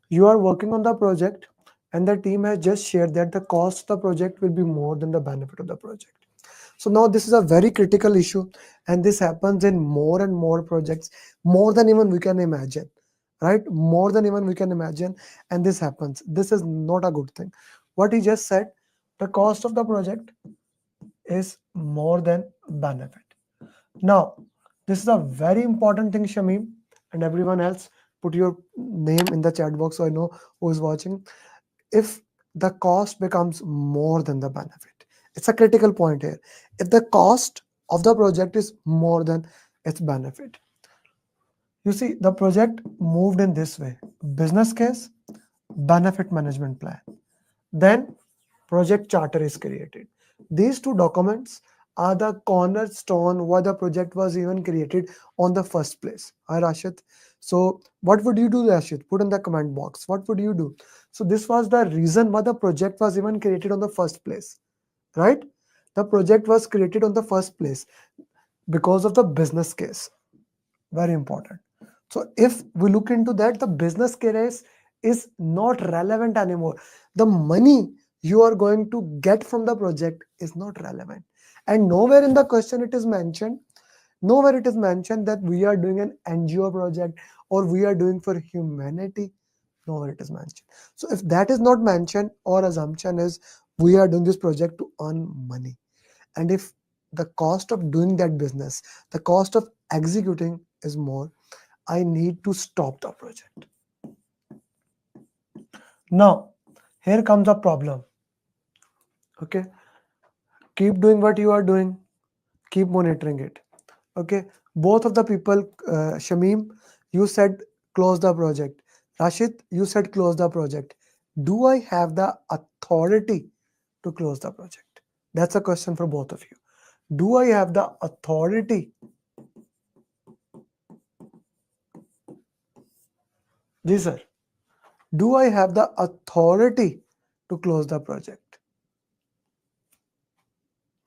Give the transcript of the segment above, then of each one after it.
You are working on the project and the team has just shared that the cost of the project will be more than the benefit of the project. So now this is a very critical issue, and this happens in more and more projects, more than even we can imagine, right? More than even we can imagine, and this happens. This is not a good thing. What he just said, the cost of the project is more than benefit. Now, this is a very important thing, Shamim, and everyone else. Put your name in the chat box so I know who is watching. If the cost becomes more than the benefit, it's a critical point here. If the cost of the project is more than its benefit, you see, the project moved in this way: business case, benefit management plan. Then project charter is created. These two documents are the cornerstone why the project was even created on the first place. Hi Rashid. So what would you do, Rashid? Put in the comment box. What would you do? So this was the reason why the project was even created on the first place, right? The project was created on the first place because of the business case. Very important. So if we look into that, the business case is not relevant anymore. The money you are going to get from the project is not relevant. And nowhere in the question it is mentioned, nowhere it is mentioned that we are doing an NGO project or we are doing for humanity. Nowhere it is mentioned. So if that is not mentioned, our assumption is we are doing this project to earn money. And if the cost of doing that business, the cost of executing is more, I need to stop the project. Now, here comes a problem. Okay, keep doing what you are doing, keep monitoring it. Okay, both of the people, Shamim, you said close the project. Rashid, you said close the project. Do I have the authority to close the project? That's a question for both of you. Do I have the authority? Ji sir. Do I have the authority to close the project?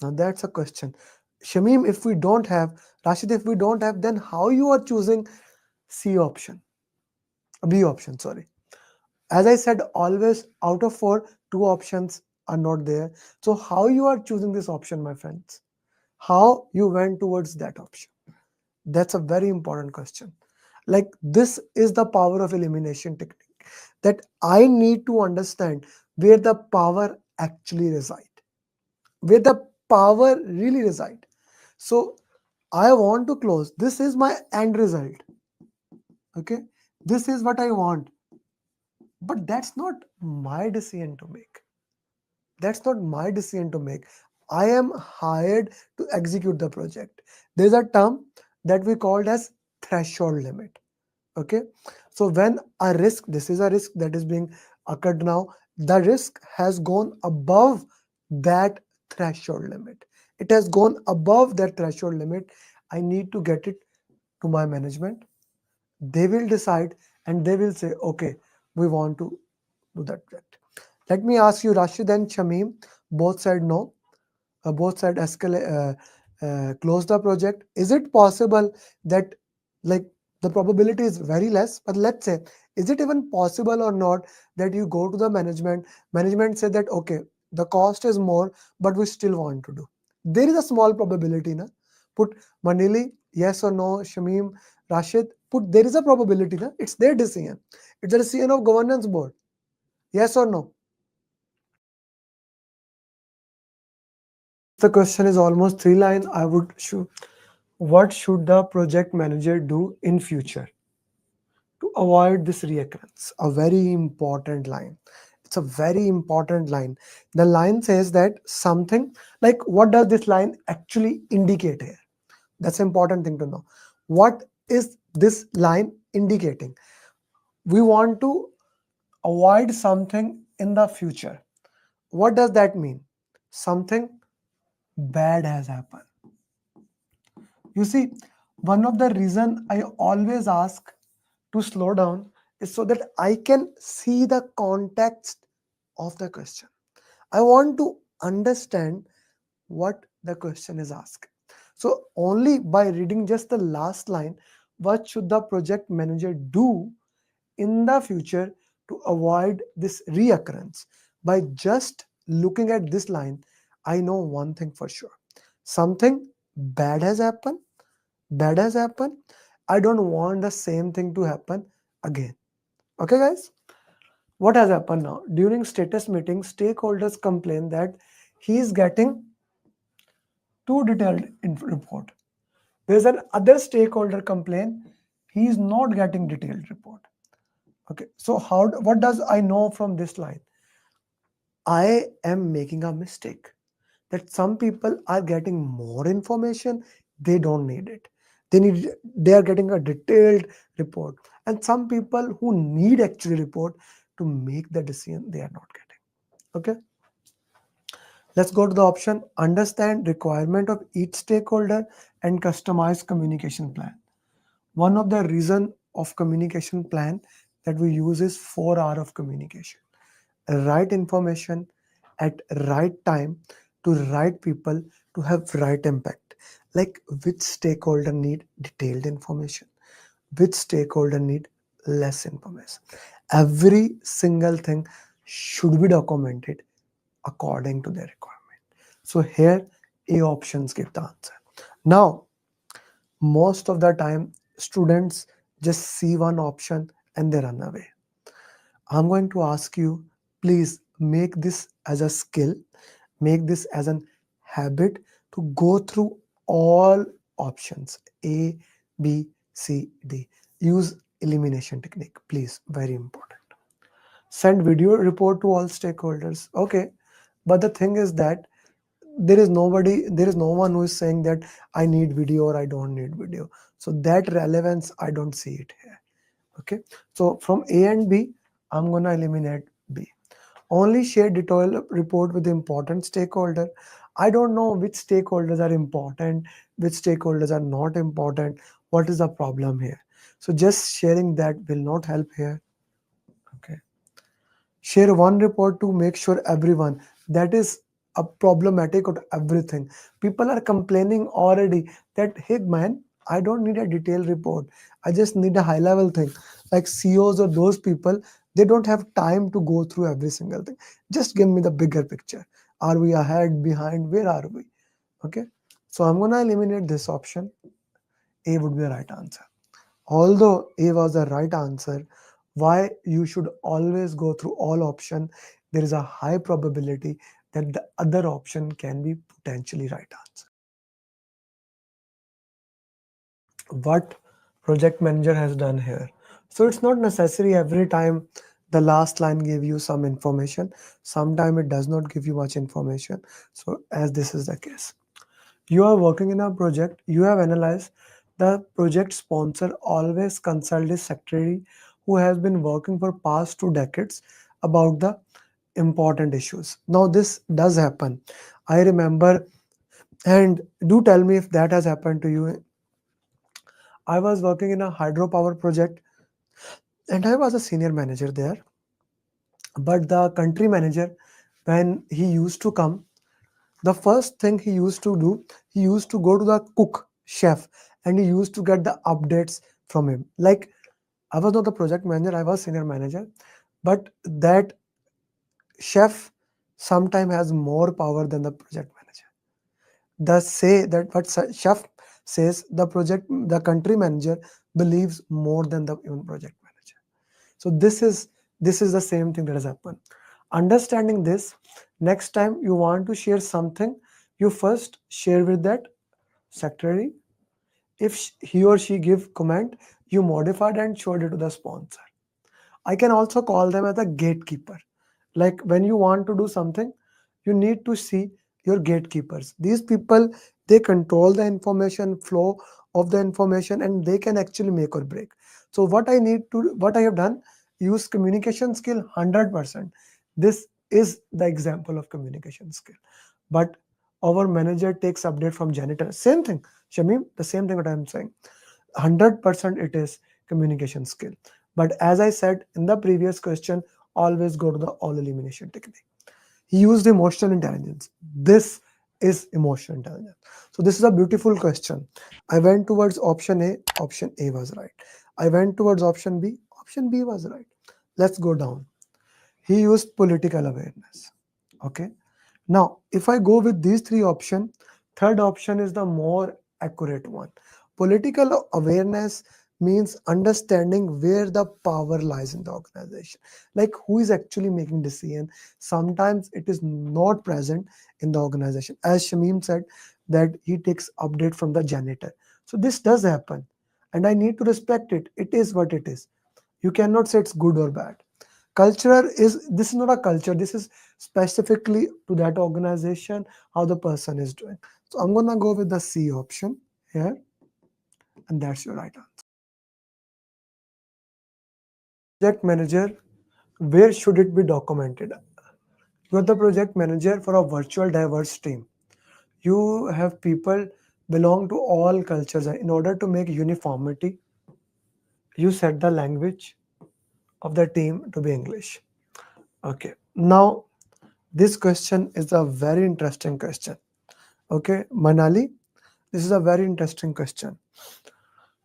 Now that's a question. Shamim, if we don't have, Rashid, if we don't have, then how you are choosing C option, B option, sorry. As I said, always out of 4, 2 options are not there. So how you are choosing this option, my friends? How you went towards that option? That's a very important question. Like, this is the power of elimination technique, that I need to understand where the power actually reside, where the power really reside. So I want to close. This is my end result. Okay. This is what I want. But that's not my decision to make. That's not my decision to make. I am hired to execute the project. There's a term that we called as threshold limit. Okay. So when a risk, this is a risk that is being occurred now, the risk has gone above that threshold limit. It has gone above that threshold limit. I need to get it to my management. They will decide and they will say, okay, we want to do that project. Let me ask you, Rashid and Shamim, both said no, both said close the project. Is it possible that, like, the probability is very less, but let's say, is it even possible or not that you go to the management say that, okay, the cost is more, but we still want to do. There is a small probability, na? Put Manili, yes or no, Shamim, Rashid, put there is a probability, na? It's their decision. It's a decision of governance board. Yes or no? The question is almost 3 lines. I would show what should the project manager do in future to avoid this reoccurrence. A very important line. It's a very important line. The line says that something, like, what does this line actually indicate here? That's an important thing to know. What is this line indicating? We want to avoid something in the future. What does that mean? Something bad has happened. You see, one of the reason I always ask to slow down is so that I can see the context of the question. I want to understand what the question is asked. So only by reading just the last line, what should the project manager do in the future to avoid this reoccurrence. By just looking at this line, I know one thing for sure. Something bad has happened. Bad has happened. I don't want the same thing to happen again. Okay, guys? What has happened now? During status meeting, stakeholders complain that he is getting too detailed report. There's an other stakeholder complain he is not getting detailed report. Okay, so what does I know from this line? I am making a mistake that some people are getting more information, they don't need it. They are getting a detailed report, and some people who need actually report to make the decision, they are not getting. Okay, let's go to the option understand requirement of each stakeholder and customize communication plan. One of the reason of communication plan that we use is 4 hour of communication. Right information at right time to right people to have right impact. Like which stakeholder need detailed information, which stakeholder need less information. Every single thing should be documented according to their requirement. So here A options give the answer. Now most of the time students just see one option and they run away. I'm going to ask you, please make this as a skill, make this as an habit to go through all options A, B, C, D. Use elimination technique, please, very important. Send video report to all stakeholders. Okay, but the thing is that there is no one who is saying that I need video or I don't need video. So that relevance, I don't see it here. Okay, so from A and B, I'm going to eliminate B. Only share detailed report with the important stakeholder. I don't know which stakeholders are important, which stakeholders are not important. What is the problem here? So just sharing that will not help here. Okay. Share one report to make sure everyone, that is a problematic of everything. People are complaining already that hey man, I don't need a detailed report, I just need a high level thing. Like CEOs or those people, they don't have time to go through every single thing. Just give me the bigger picture. Are we ahead, behind, where are we? Okay, so I'm going to eliminate this option. A would be the right answer. Although A was the right answer, why you should always go through all option, there is a high probability that the other option can be potentially right answer. What project manager has done here. So it's not necessary every time the last line give you some information. Sometimes it does not give you much information. So as this is the case. You are working in a project, you have analyzed the project sponsor always consult his secretary who has been working for past 2 decades about the important issues. Now this does happen. I remember, and do tell me if that has happened to you. I was working in a hydropower project and I was a senior manager there. But the country manager, when he used to come, the first thing he used to do, he used to go to the cook chef and he used to get the updates from him. Like I was not the project manager, I was senior manager, but that chef sometimes has more power than the project manager. The say that what chef says, the country manager believes more than the even project manager. So this is the same thing that has happened. Understanding this, next time you want to share something, you first share with that secretary. If he or she give comment, you modified and showed it to the sponsor. I can also call them as a gatekeeper. Like when you want to do something, you need to see your gatekeepers. These people, they control the information flow of the information and they can actually make or break. So what I have done, use communication skill 100%. This is the example of communication skill. But our manager takes update from janitor. Same thing, Shamim, the same thing that I'm saying. 100% it is communication skill. But as I said in the previous question, always go to the all elimination technique. He used emotional intelligence. This is emotional intelligence. So this is a beautiful question. I went towards option A was right. I went towards option B was right. Let's go down. He used political awareness. Okay. Now, if I go with these three options, third option is the more accurate one. Political awareness means understanding where the power lies in the organization, like who is actually making decision. Sometimes it is not present in the organization, as Shamim said that he takes update from the janitor. So this does happen, and I need to respect it. It is what it is. You cannot say it's good or bad. Culture is, this is not a culture, this is specifically to that organization, how the person is doing. So I'm gonna go with the C option here, and that's your right answer. Project manager, where should it be documented? You are the project manager for a virtual diverse team. You have people belong to all cultures, and in order to make uniformity, you set the language of the team to be English. Okay, now this question is a very interesting question. Okay, Manali, this is a very interesting question.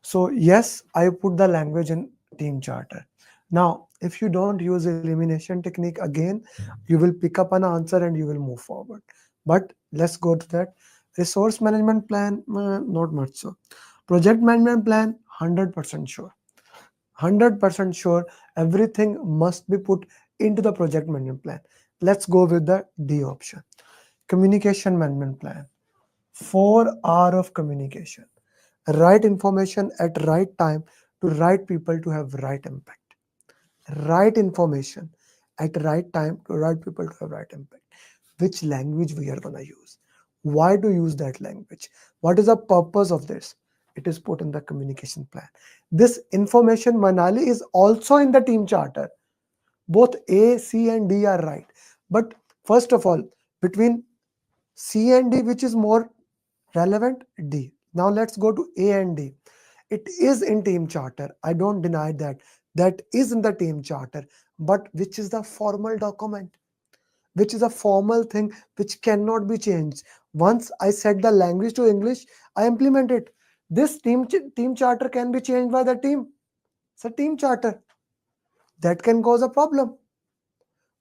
So yes, I put the language in team charter. Now, if you don't use elimination technique again, you will pick up an answer and you will move forward. But let's go to that. Resource management plan, not much so. Project management plan, 100% sure. 100% sure everything must be put into the project management plan. Let's go with the D option. Communication management plan. 4 hours of communication. Right information at right time to right people to have right impact. Right information at right time to right people to have right impact. Which language we are gonna use? Why to use that language? What is the purpose of this? It is put in the communication plan. This information, Manali, is also in the team charter. Both A, C, and D are right. But first of all, between C and D, which is more relevant? D. Now let's go to A and D. It is in team charter. I don't deny that. That is in the team charter. But which is the formal document? Which is a formal thing which cannot be changed. Once I set the language to English, I implement it. This team charter can be changed by the team. It's a team charter. That can cause a problem.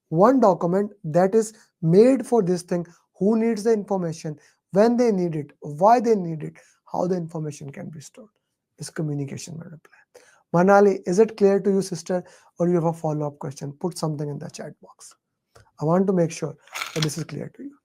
One document that is made for this thing, who needs the information, when they need it, why they need it, how the information can be stored, is communication management plan. Manali, is it clear to you, sister, or you have a follow-up question? Put something in the chat box. I want to make sure that this is clear to you.